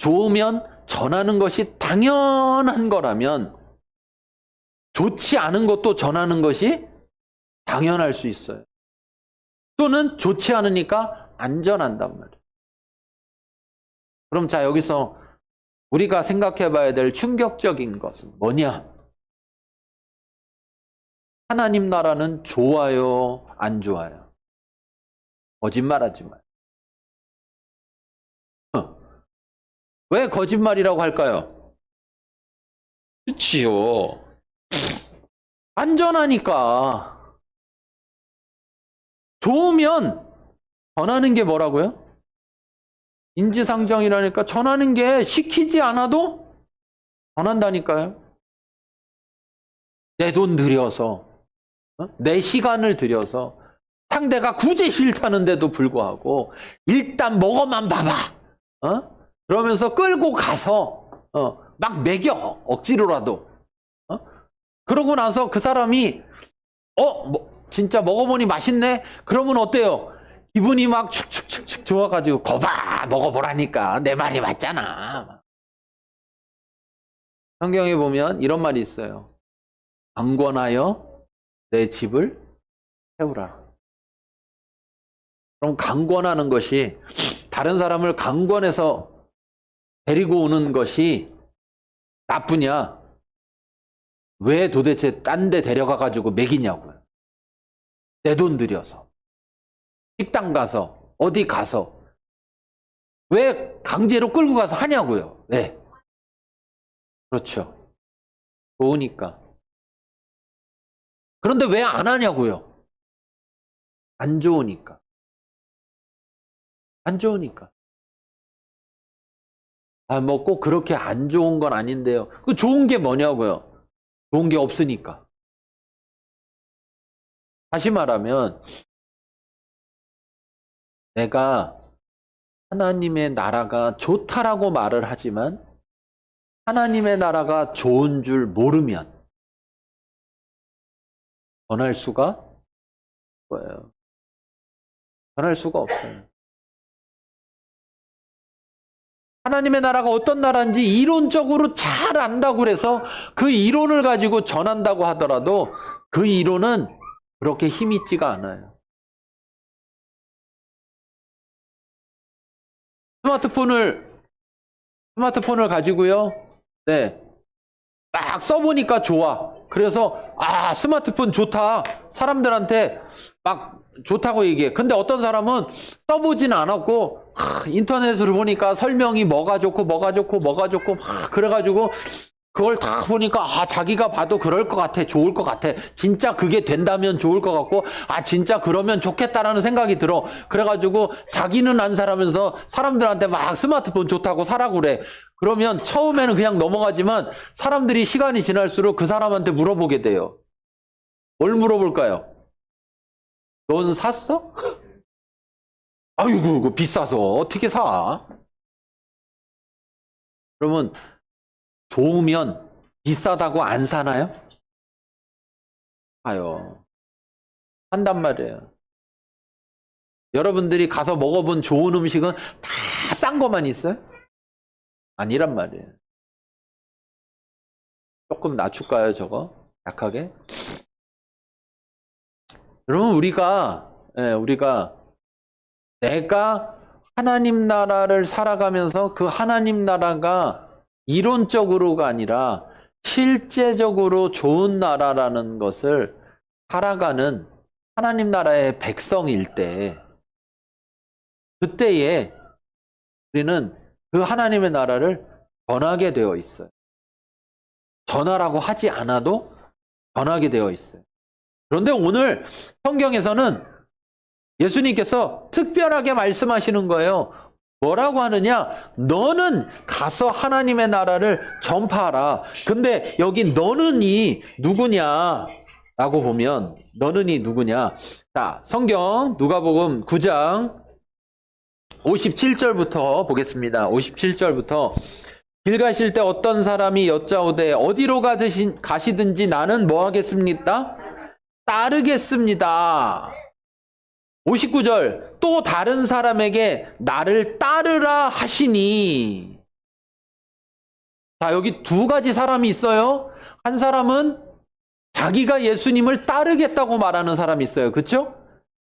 좋으면 전하는 것이 당연한 거라면 좋지 않은 것도 전하는 것이 당연할 수 있어요. 또는 좋지 않으니까 안 전한단 말이에요. 그럼 자, 여기서 우리가 생각해 봐야 될 충격적인 것은 뭐냐? 하나님 나라는 좋아요, 안 좋아요? 거짓말하지 마요. 왜 거짓말이라고 할까요? 그치요. 안전하니까. 좋으면 전하는 게 뭐라고요? 인지상정이라니까 전하는 게 시키지 않아도 전한다니까요. 내 돈 들여서, 내 시간을 들여서 상대가 굳이 싫다는데도 불구하고 일단 먹어만 봐봐. 그러면서 끌고 가서 막 먹여, 억지로라도. 그러고 나서 그 사람이 진짜 먹어보니 맛있네? 그러면 어때요? 기분이 막 축축축축 좋아가지고 거봐 먹어보라니까 내 말이 맞잖아. 성경에 보면 이런 말이 있어요. 강권하여 내 집을 세우라. 그럼 강권하는 것이 다른 사람을 강권해서 데리고 오는 것이 나쁘냐? 왜 도대체 딴 데 데려가가지고 먹이냐고요. 내 돈 들여서. 식당 가서, 어디 가서. 왜 강제로 끌고 가서 하냐고요. 네. 그렇죠. 좋으니까. 그런데 왜 안 하냐고요. 안 좋으니까. 안 좋으니까. 뭐 꼭 그렇게 안 좋은 건 아닌데요. 그 좋은 게 뭐냐고요. 좋은 게 없으니까. 다시 말하면 내가 하나님의 나라가 좋다라고 말을 하지만 하나님의 나라가 좋은 줄 모르면 전할 수가 없어요. 전할 수가 없어요. 하나님의 나라가 어떤 나라인지 이론적으로 잘 안다고 그래서 그 이론을 가지고 전한다고 하더라도 그 이론은 그렇게 힘 있지가 않아요. 스마트폰을 가지고요. 네. 막 써보니까 좋아. 그래서 스마트폰 좋다. 사람들한테 막 좋다고 얘기해. 근데 어떤 사람은 써보진 않았고 인터넷으로 보니까 설명이 뭐가 좋고 그래가지고 그걸 다 보니까 자기가 봐도 그럴 것 같아. 좋을 것 같아. 진짜 그게 된다면 좋을 것 같고 진짜 그러면 좋겠다라는 생각이 들어. 그래가지고 자기는 안 사라면서 사람들한테 막 스마트폰 좋다고 사라고 그래. 그러면 처음에는 그냥 넘어가지만 사람들이 시간이 지날수록 그 사람한테 물어보게 돼요. 뭘 물어볼까요? 넌 샀어? 아이고, 이거 비싸서 어떻게 사? 그러면 좋으면 비싸다고 안 사나요? 사요. 산단 말이에요. 여러분들이 가서 먹어본 좋은 음식은 다 싼 것만 있어요? 아니란 말이에요. 조금 낮출까요, 저거? 약하게? 여러분, 우리가 내가 하나님 나라를 살아가면서 그 하나님 나라가 이론적으로가 아니라 실제적으로 좋은 나라라는 것을 살아가는 하나님 나라의 백성일 때, 그때에 우리는 그 하나님의 나라를 전하게 되어 있어요. 전하라고 하지 않아도 전하게 되어 있어요. 그런데 오늘 성경에서는 예수님께서 특별하게 말씀하시는 거예요. 뭐라고 하느냐? 너는 가서 하나님의 나라를 전파하라. 근데 여기 너는이 누구냐? 라고 보면 너는이 누구냐? 자, 성경 누가복음 9장 57절부터 보겠습니다. 57절부터 길 가실 때 어떤 사람이 여짜오되 어디로 가시든지 나는 뭐 하겠습니까? 따르겠습니다. 59절 또 다른 사람에게 나를 따르라 하시니 자, 여기 두 가지 사람이 있어요. 한 사람은 자기가 예수님을 따르겠다고 말하는 사람이 있어요. 그렇죠?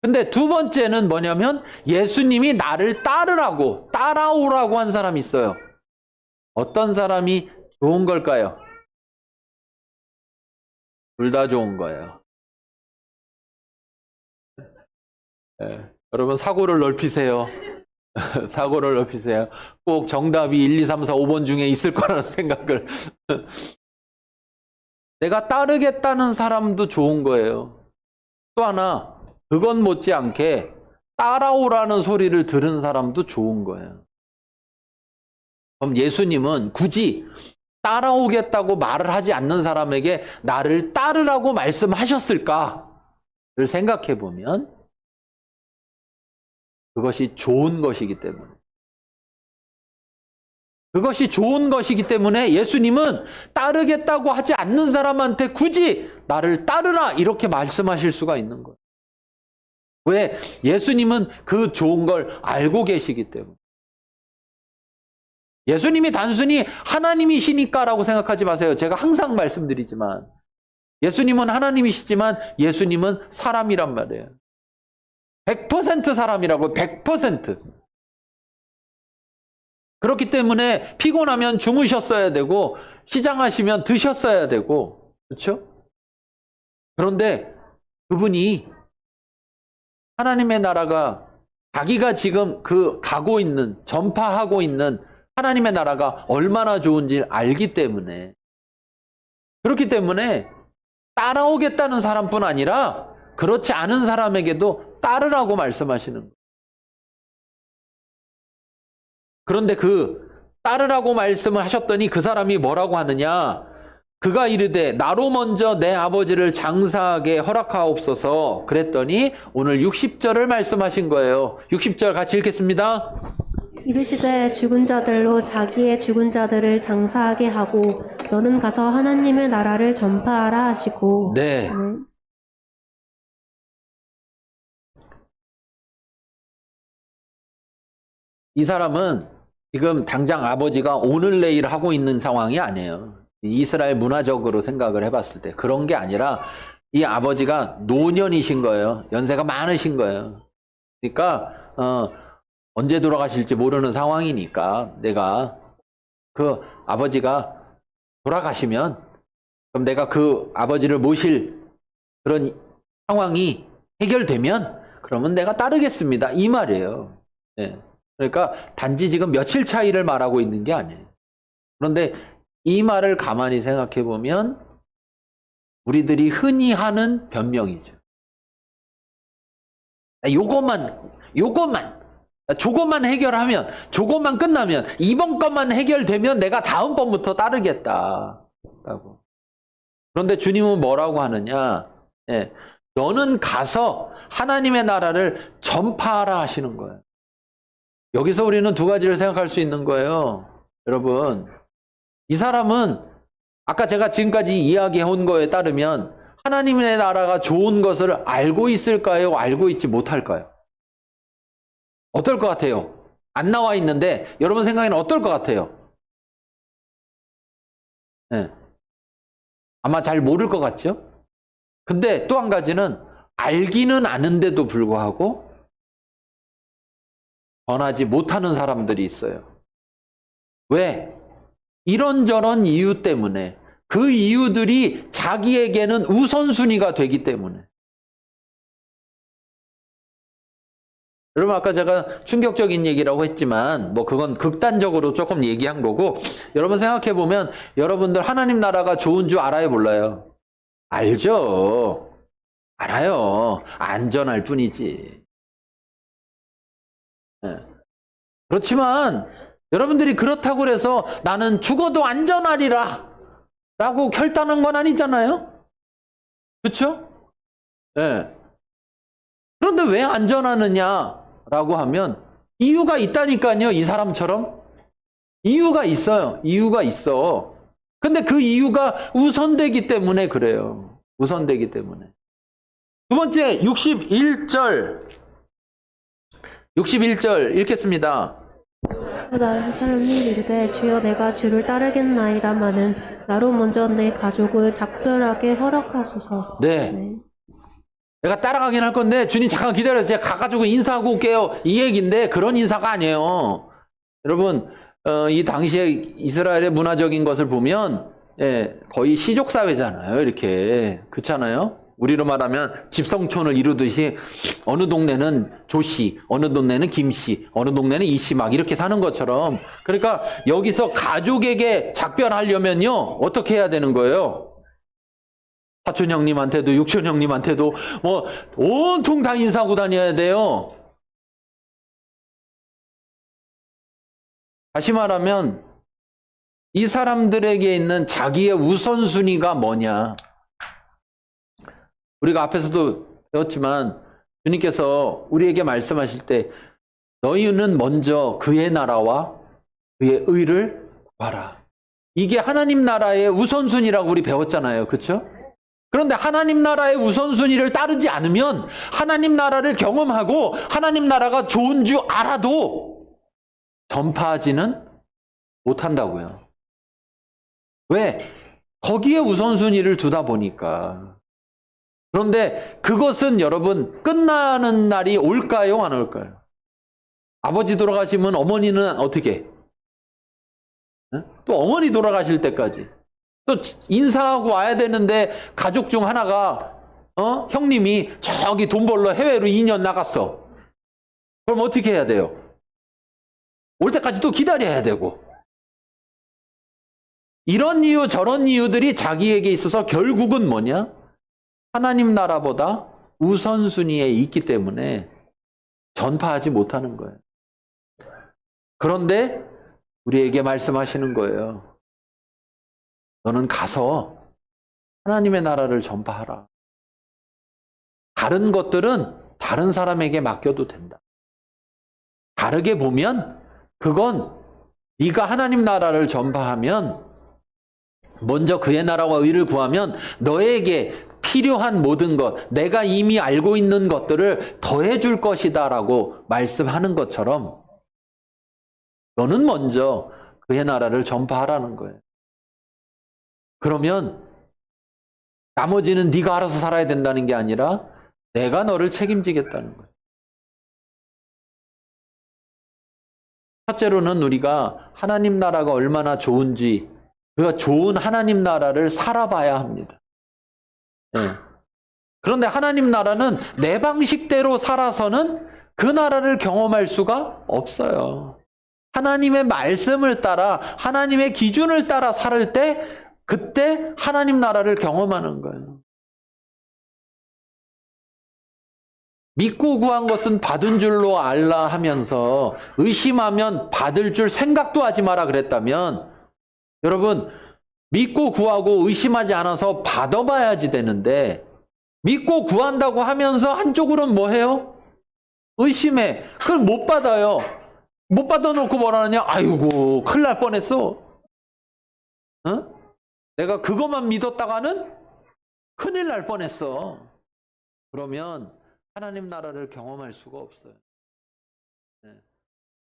근데 두 번째는 뭐냐면 예수님이 나를 따르라고, 따라오라고 한 사람이 있어요. 어떤 사람이 좋은 걸까요? 둘 다 좋은 거예요. 네. 여러분 사고를 넓히세요. 사고를 넓히세요. 꼭 정답이 1, 2, 3, 4, 5번 중에 있을 거라는 생각을. 내가 따르겠다는 사람도 좋은 거예요. 또 하나, 그건 못지않게 따라오라는 소리를 들은 사람도 좋은 거예요. 그럼 예수님은 굳이 따라오겠다고 말을 하지 않는 사람에게 나를 따르라고 말씀하셨을까를 생각해 보면 그것이 좋은 것이기 때문에. 그것이 좋은 것이기 때문에 예수님은 따르겠다고 하지 않는 사람한테 굳이 나를 따르라 이렇게 말씀하실 수가 있는 거예요. 왜? 예수님은 그 좋은 걸 알고 계시기 때문에. 예수님이 단순히 하나님이시니까라고 생각하지 마세요. 제가 항상 말씀드리지만 예수님은 하나님이시지만 예수님은 사람이란 말이에요. 100% 사람이라고 100%. 그렇기 때문에 피곤하면 주무셨어야 되고 시장하시면 드셨어야 되고 그렇죠? 그런데 그분이 하나님의 나라가 자기가 지금 그 가고 있는 전파하고 있는 하나님의 나라가 얼마나 좋은지 알기 때문에 그렇기 때문에 따라오겠다는 사람뿐 아니라 그렇지 않은 사람에게도 따르라고 말씀하시는 거예요. 그런데 그 따르라고 말씀을 하셨더니 그 사람이 뭐라고 하느냐? 그가 이르되 나로 먼저 내 아버지를 장사하게 허락하옵소서 그랬더니 오늘 60절을 말씀하신 거예요. 60절 같이 읽겠습니다. 이르시되 죽은 자들로 자기의 죽은 자들을 장사하게 하고 너는 가서 하나님의 나라를 전파하라 하시고. 네. 이 사람은 지금 당장 아버지가 오늘 내일 하고 있는 상황이 아니에요. 이스라엘 문화적으로 생각을 해봤을 때 그런 게 아니라 이 아버지가 노년이신 거예요. 연세가 많으신 거예요. 그러니까 언제 돌아가실지 모르는 상황이니까 내가 그 아버지가 돌아가시면 그럼 내가 그 아버지를 모실 그런 상황이 해결되면 그러면 내가 따르겠습니다. 이 말이에요. 네. 그러니까 단지 지금 며칠 차이를 말하고 있는 게 아니에요. 그런데 이 말을 가만히 생각해 보면 우리들이 흔히 하는 변명이죠. 조금만 해결하면, 조금만 끝나면, 이번 것만 해결되면 내가 다음번부터 따르겠다라고. 그런데 주님은 뭐라고 하느냐? 네, 너는 가서 하나님의 나라를 전파하라 하시는 거예요. 여기서 우리는 두 가지를 생각할 수 있는 거예요. 여러분, 이 사람은 아까 제가 지금까지 이야기해온 거에 따르면 하나님의 나라가 좋은 것을 알고 있을까요? 알고 있지 못할까요? 어떨 것 같아요? 안 나와 있는데 여러분 생각에는 어떨 것 같아요? 네. 아마 잘 모를 것 같죠? 근데 또 한 가지는 알기는 아는데도 불구하고 전하지 못하는 사람들이 있어요. 왜? 이런저런 이유 때문에 그 이유들이 자기에게는 우선순위가 되기 때문에. 여러분 아까 제가 충격적인 얘기라고 했지만 뭐 그건 극단적으로 조금 얘기한 거고 여러분 생각해 보면 여러분들 하나님 나라가 좋은 줄 알아요 몰라요? 알죠. 알아요. 안전할 뿐이지. 네. 그렇지만 여러분들이 그렇다고 해서 나는 죽어도 안전하리라 라고 결단한 건 아니잖아요. 그렇죠? 네. 그런데 왜 안전하느냐라고 하면 이유가 있다니까요. 이 사람처럼 이유가 있어요. 이유가 있어. 근데 그 이유가 우선되기 때문에 그래요. 우선되기 때문에. 두 번째 61절 읽겠습니다. 또 다른 사람이 이르되 주여 내가 주를 따르겠나이다마는 나로 먼저 내 가족을 작별하게 허락하소서. 네. 네. 내가 따라가긴 할 건데 주님 잠깐 기다려요. 제가 가가지고 인사하고 올게요. 이 얘기인데 그런 인사가 아니에요. 여러분 이 당시에 이스라엘의 문화적인 것을 보면 거의 시족사회잖아요. 이렇게 그렇잖아요. 우리로 말하면 집성촌을 이루듯이 어느 동네는 조씨, 어느 동네는 김씨, 어느 동네는 이씨 막 이렇게 사는 것처럼 그러니까 여기서 가족에게 작별하려면요 어떻게 해야 되는 거예요? 사촌 형님한테도 육촌 형님한테도 뭐 온통 다 인사하고 다녀야 돼요. 다시 말하면 이 사람들에게 있는 자기의 우선순위가 뭐냐. 우리가 앞에서도 배웠지만 주님께서 우리에게 말씀하실 때 너희는 먼저 그의 나라와 그의 의를 구하라. 이게 하나님 나라의 우선순위라고 우리 배웠잖아요. 그렇죠? 그런데 하나님 나라의 우선순위를 따르지 않으면 하나님 나라를 경험하고 하나님 나라가 좋은 줄 알아도 전파하지는 못한다고요. 왜? 거기에 우선순위를 두다 보니까. 그런데 그것은 여러분 끝나는 날이 올까요? 안 올까요? 아버지 돌아가시면 어머니는 어떻게? 또 어머니 돌아가실 때까지. 또 인사하고 와야 되는데 가족 중 하나가 형님이 저기 돈 벌러 해외로 2년 나갔어. 그럼 어떻게 해야 돼요? 올 때까지 또 기다려야 되고. 이런 이유 저런 이유들이 자기에게 있어서 결국은 뭐냐? 하나님 나라보다 우선순위에 있기 때문에 전파하지 못하는 거예요. 그런데 우리에게 말씀하시는 거예요. 너는 가서 하나님의 나라를 전파하라. 다른 것들은 다른 사람에게 맡겨도 된다. 다르게 보면 그건 네가 하나님 나라를 전파하면 먼저 그의 나라와 의를 구하면 너에게 필요한 모든 것, 내가 이미 알고 있는 것들을 더해줄 것이다 라고 말씀하는 것처럼 너는 먼저 그의 나라를 전파하라는 거예요. 그러면 나머지는 네가 알아서 살아야 된다는 게 아니라 내가 너를 책임지겠다는 거예요. 첫째로는 우리가 하나님 나라가 얼마나 좋은지 그 좋은 하나님 나라를 살아봐야 합니다. 네. 그런데 하나님 나라는 내 방식대로 살아서는 그 나라를 경험할 수가 없어요. 하나님의 말씀을 따라 하나님의 기준을 따라 살 때 그때 하나님 나라를 경험하는 거예요. 믿고 구한 것은 받은 줄로 알라 하면서 의심하면 받을 줄 생각도 하지 마라 그랬다면 여러분 믿고 구하고 의심하지 않아서 받아봐야지 되는데 믿고 구한다고 하면서 한쪽으로는 뭐 해요? 의심해. 그걸 못 받아요. 못 받아놓고 뭐라 하냐? 아이고 큰일 날 뻔했어. 어? 내가 그것만 믿었다가는 큰일 날 뻔했어. 그러면 하나님 나라를 경험할 수가 없어요. 네.